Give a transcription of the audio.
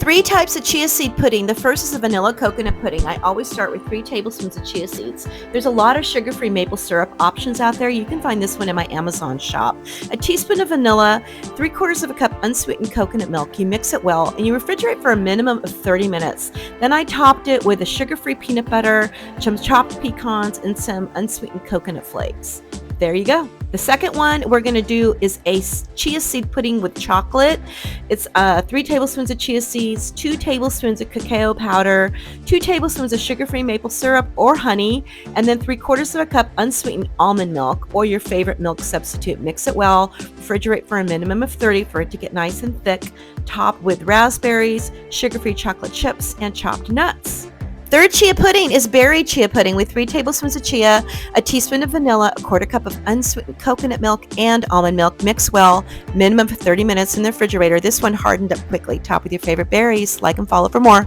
3 types of chia seed pudding. The first is a vanilla coconut pudding. I always start with 3 tablespoons of chia seeds. There's a lot of sugar-free maple syrup options out there. You can find this one in my Amazon shop. A teaspoon of vanilla, 3/4 of a cup unsweetened coconut milk. You mix it well and you refrigerate for a minimum of 30 minutes. Then I topped it with a sugar-free peanut butter, some chopped pecans, and some unsweetened coconut flakes. There you go. The second one we're going to do is a chia seed pudding with chocolate. It's 3 tablespoons of chia seeds, 2 tablespoons of cacao powder, 2 tablespoons of sugar-free maple syrup or honey, and then 3/4 of a cup unsweetened almond milk or your favorite milk substitute. Mix it well, refrigerate for a minimum of 30 for it to get nice and thick. Top with raspberries, sugar-free chocolate chips, and chopped nuts. Third chia pudding is berry chia pudding with 3 tablespoons of chia, a teaspoon of vanilla, a 1/4 cup of unsweetened coconut milk, and almond milk. Mix well, minimum of 30 minutes in the refrigerator. This one hardened up quickly. Top with your favorite berries. Like and follow for more.